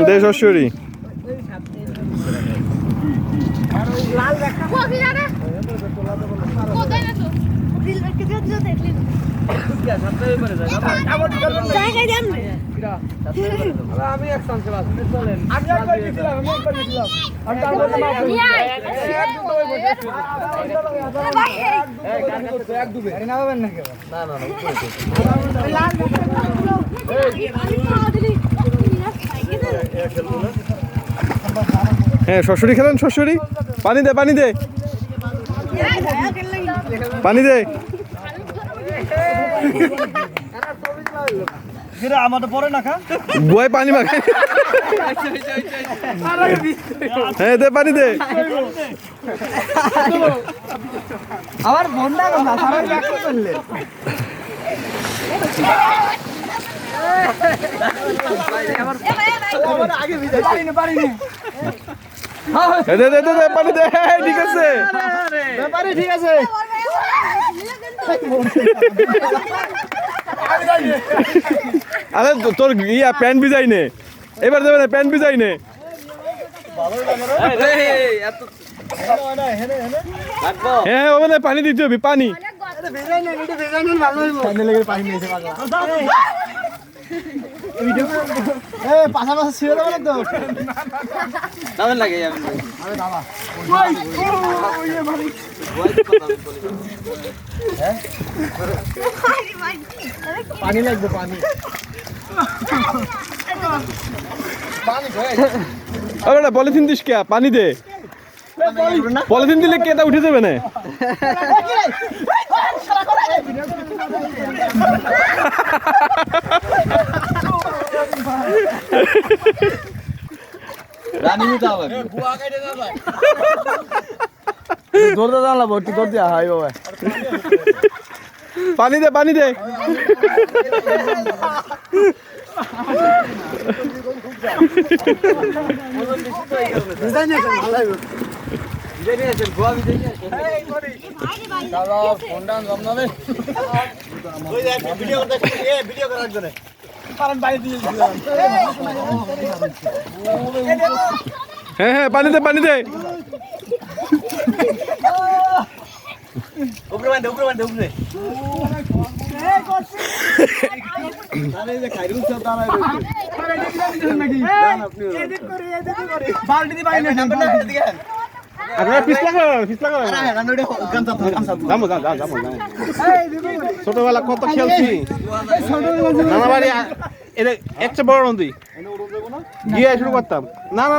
দে শ্বশুরি আমি এক চান্সে বাস চলেন আমি একবার গেছিলাম আমি তারপরে এক দুবে আরে না পাবেন না কেন না না হ্যাঁ শ্বশুরি খেলেন শ্বশুরি পানি দে পানি দে পানি দে আমার তো পরে না খা বয় পানি মাখে হ্যাঁ দে পানি দে আমার বন্ডা কথা সারা ব্যাখ্যা করলে আমার আগে ভিজে পারিনি দে দে দে পানি দে ঠিক আছে ব্যাপারে ঠিক আছে আরে তোর ইয়া প্যান্ট ভিজাই নে এবার দেবে না প্যান্ট ভিজাই নে হ্যাঁ হবে না পানি দিতে হবে পানি পাশাপাশি ছিঁড়ে দেবো না তো লাগে পানি লাগবে পানি আরে পলিথিন দিস কে পানি দে পলিথিন দিলে কেটা উঠে যাবে না দৌড়তে জানলা ভর্তি দৌড় দিয়া হাই বাবা পানি দে পানি দে হ্যাঁ হ্যাঁ পানি দে পানি দে উপরে বান্ধে উপরে ছোটবেলা কত খেলছি নানা বাড়ি একটা বড় নদী গিয়ে শুরু করতাম না না